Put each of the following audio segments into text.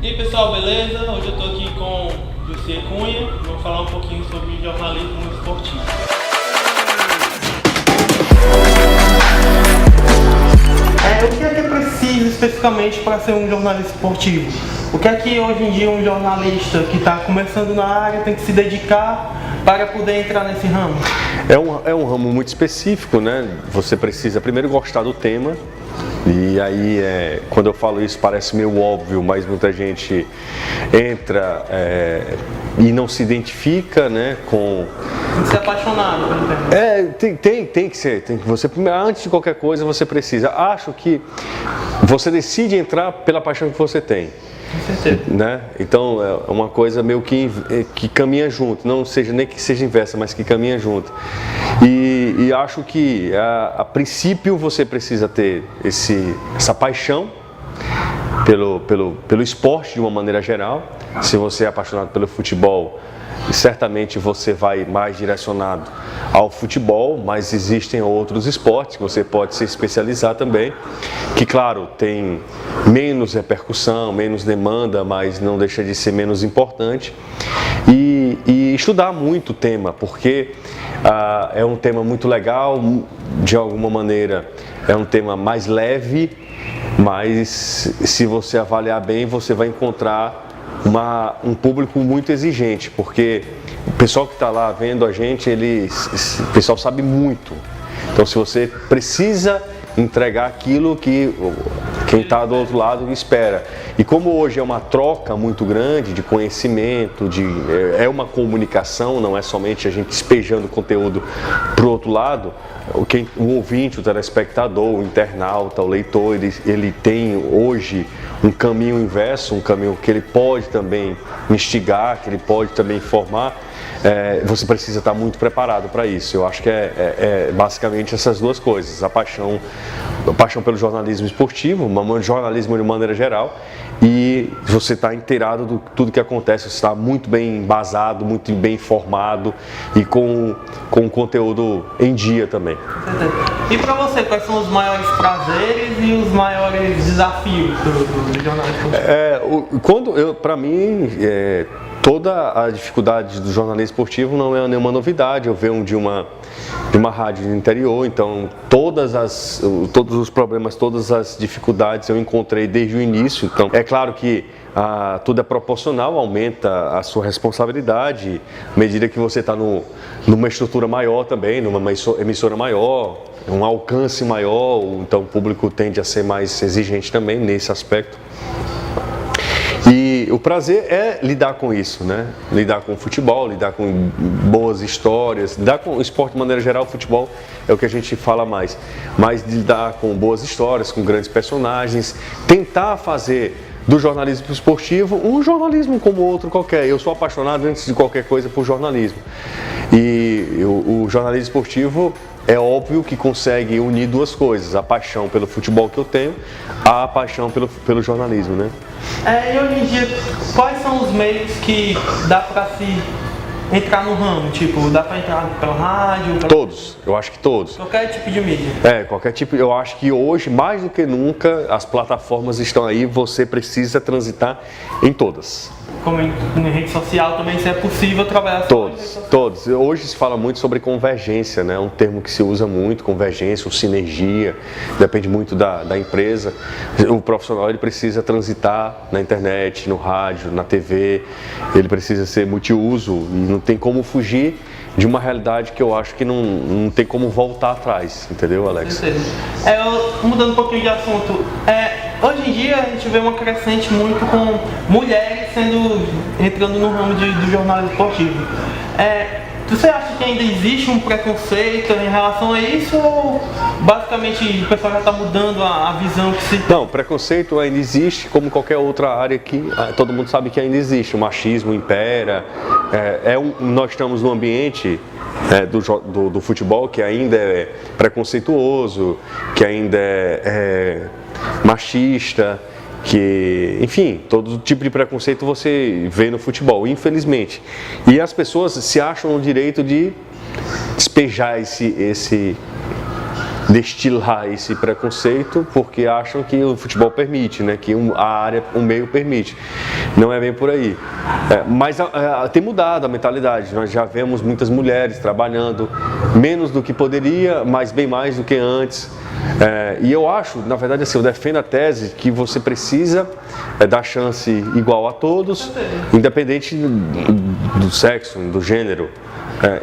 E aí pessoal, beleza? Hoje eu tô aqui com o José Cunha, vamos falar um pouquinho sobre jornalismo esportivo. O que é preciso especificamente para ser um jornalista esportivo? O que é que hoje em dia um jornalista que está começando na área tem que se dedicar para poder entrar nesse ramo? É um ramo muito específico, né? Você precisa primeiro gostar do tema. E aí, quando eu falo isso parece meio óbvio, mas muita gente entra e não se identifica, né, com... Tem que ser apaixonado pelo tema. Tem que ser. Antes de qualquer coisa, você precisa. Acho que você decide entrar pela paixão que você tem. Com certeza. Né? Então, é uma coisa meio que caminha junto. Não seja nem que seja inversa, mas que caminha junto. E acho que, a princípio, você precisa ter essa paixão pelo esporte de uma maneira geral. Se você é apaixonado pelo futebol, certamente você vai mais direcionado ao futebol, mas existem outros esportes que você pode se especializar também, que claro, tem menos repercussão, menos demanda, mas não deixa de ser menos importante. E estudar muito o tema, porque é um tema muito legal, de alguma maneira é um tema mais leve, mas se você avaliar bem, você vai encontrar um público muito exigente, porque o pessoal que está lá vendo a gente, o pessoal sabe muito. Então, se você precisa entregar aquilo que quem está do outro lado espera. E como hoje é uma troca muito grande de conhecimento, é uma comunicação, não é somente a gente despejando conteúdo para o outro lado, o ouvinte, o telespectador, o internauta, o leitor, ele tem hoje um caminho inverso, um caminho que ele pode também instigar, que ele pode também informar. Você precisa estar muito preparado para isso. Eu acho que é basicamente essas duas coisas: a paixão pelo jornalismo esportivo, o jornalismo de maneira geral, e você está inteirado de tudo que acontece, você está muito bem embasado, muito bem informado e com conteúdo em dia também. E para você, quais são os maiores prazeres e os maiores desafios do jornalismo esportivo? Para mim, toda a dificuldade do jornalismo esportivo não é nenhuma novidade. Eu venho de uma rádio do interior, então todos os problemas, todas as dificuldades eu encontrei desde o início. Então, é claro que tudo é proporcional, aumenta a sua responsabilidade à medida que você está numa estrutura maior também, numa emissora maior, um alcance maior, então o público tende a ser mais exigente também nesse aspecto. E o prazer é lidar com isso, né? Lidar com o futebol, lidar com boas histórias, lidar com o esporte de maneira geral. O futebol é o que a gente fala mais, mas lidar com boas histórias, com grandes personagens, tentar fazer do jornalismo esportivo um jornalismo como outro qualquer. Eu sou apaixonado, antes de qualquer coisa, por jornalismo. E o jornalismo esportivo é óbvio que consegue unir duas coisas: a paixão pelo futebol que eu tenho, a paixão pelo jornalismo, né? E hoje em dia, quais são os meios que dá para se entrar no ramo? Tipo, dá para entrar pela rádio? Todos, eu acho que todos. Qualquer tipo de mídia? Qualquer tipo. Eu acho que hoje, mais do que nunca, as plataformas estão aí, você precisa transitar em todas. Como em rede social também, se é possível trabalhar Todos. Hoje se fala muito sobre convergência, né? É um termo que se usa muito, convergência ou sinergia, depende muito da empresa. O profissional, ele precisa transitar na internet, no rádio, na TV, ele precisa ser multiuso e não tem como fugir de uma realidade que eu acho que não tem como voltar atrás, entendeu, Alex? Mudando um pouquinho de assunto, hoje em dia a gente vê uma crescente muito com mulheres entrando no ramo do jornalismo esportivo. Você acha que ainda existe um preconceito em relação a isso, ou basicamente o pessoal já está mudando a visão que se... Não, preconceito ainda existe, como qualquer outra área que todo mundo sabe que ainda existe. O machismo impera. Nós estamos num ambiente do futebol que ainda é preconceituoso, que ainda é machista, que, enfim, todo tipo de preconceito você vê no futebol, infelizmente. E as pessoas se acham no direito de despejar destilar esse preconceito porque acham que o futebol permite, né? Que a área, o meio permite. Não é bem por aí. Mas tem mudado a mentalidade. Nós já vemos muitas mulheres trabalhando menos do que poderia, mas bem mais do que antes. E eu acho, na verdade, assim, eu defendo a tese que você precisa dar chance igual a todos, independente do sexo, do gênero.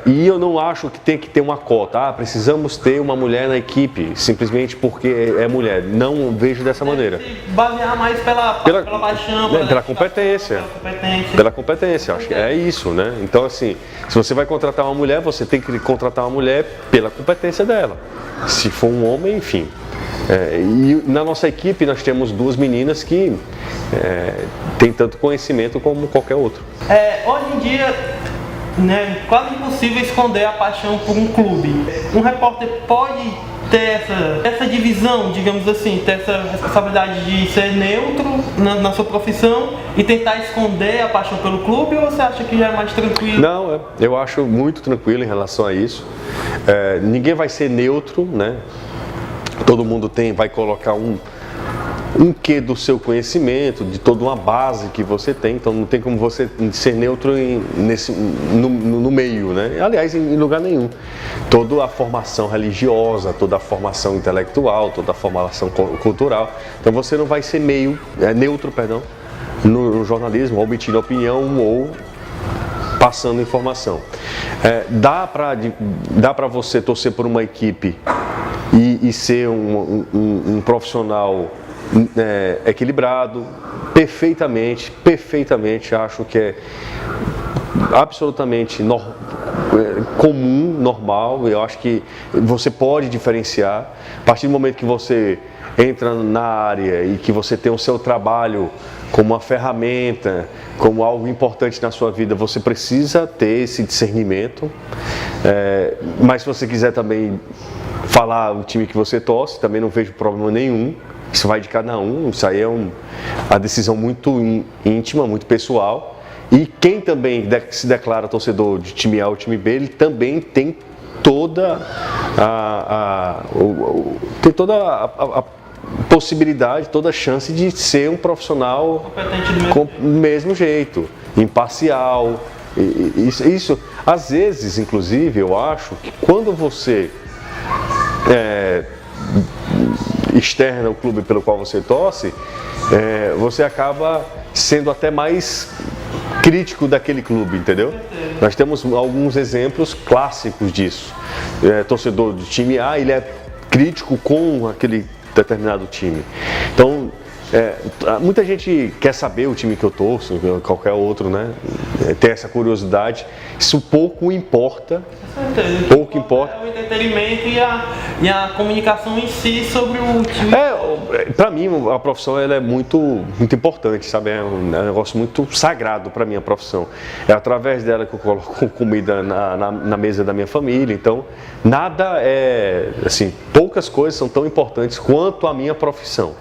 E eu não acho que tem que ter uma cota. Precisamos ter uma mulher na equipe, simplesmente porque é mulher. Não vejo dessa maneira. Basear mais pela paixão, pela competência. Pela competência, acho que é isso, né? Então, assim, se você vai contratar uma mulher, você tem que contratar uma mulher pela competência dela. Se for um homem, enfim. E na nossa equipe nós temos 2 meninas que têm tanto conhecimento como qualquer outro. Hoje em dia, né, quase impossível esconder a paixão por um clube. Um repórter pode ter essa divisão, digamos assim, ter essa responsabilidade de ser neutro na sua profissão e tentar esconder a paixão pelo clube, ou você acha que já é mais tranquilo? Não, eu acho muito tranquilo em relação a isso. Ninguém vai ser neutro, né? Todo mundo vai colocar um quê do seu conhecimento, de toda uma base que você tem, então não tem como você ser neutro no meio, né? Aliás, em lugar nenhum. Toda a formação religiosa, toda a formação intelectual, toda a formação cultural, então você não vai ser neutro, no jornalismo, omitindo opinião ou passando informação. Dá para você torcer por uma equipe e ser um profissional equilibrado, perfeitamente, acho que é absolutamente comum, normal. Eu acho que você pode diferenciar. A partir do momento que você entra na área e que você tem o seu trabalho como uma ferramenta, como algo importante na sua vida, você precisa ter esse discernimento. Mas se você quiser também falar o time que você torce, também não vejo problema nenhum. Isso vai de cada um, isso aí é uma decisão muito íntima, muito pessoal. E quem também se declara torcedor de time A ou time B, ele também tem toda a possibilidade, toda a chance de ser um profissional do mesmo jeito, imparcial. Isso, às vezes, inclusive, eu acho que quando você externa o clube pelo qual você torce, você acaba sendo até mais crítico daquele clube, entendeu? Nós temos alguns exemplos clássicos disso. Torcedor do time A, ele é crítico com aquele determinado time. Então, muita gente quer saber o time que eu torço, qualquer outro, né? Tem essa curiosidade. Isso pouco importa. Pouco importa. É o entretenimento e a comunicação em si sobre o time. Para mim, a profissão ela é muito importante, sabe? É um negócio muito sagrado para mim, a profissão. É através dela que eu coloco comida na mesa da minha família. Então, nada assim, poucas coisas são tão importantes quanto a minha profissão.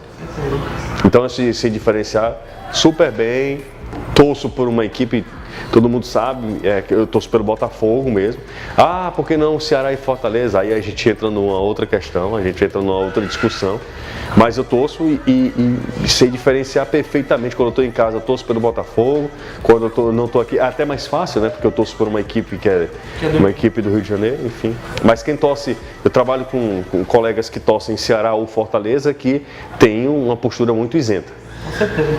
Então, se diferenciar super bem, torço por uma equipe, todo mundo sabe, que eu torço pelo Botafogo mesmo. Por que não Ceará e Fortaleza? Aí a gente entra numa outra questão, a gente entra numa outra discussão. Mas eu torço e sei diferenciar perfeitamente. Quando eu estou em casa, eu torço pelo Botafogo. Quando eu não estou aqui, é até mais fácil, né? Porque eu torço por uma equipe que é uma equipe do Rio de Janeiro, enfim. Mas quem torce, eu trabalho com colegas que torcem Ceará ou Fortaleza, que tem uma postura muito isenta. Com certeza.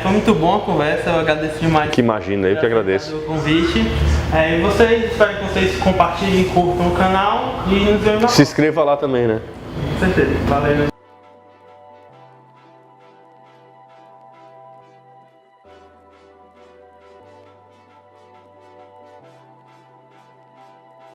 Foi muito bom a conversa, eu agradeço demais. Que imagina, eu que agradeço. O convite. Espero que vocês compartilhem, curtam o canal e nos vemos. Se inscreva lá também, né? Com certeza. Valeu.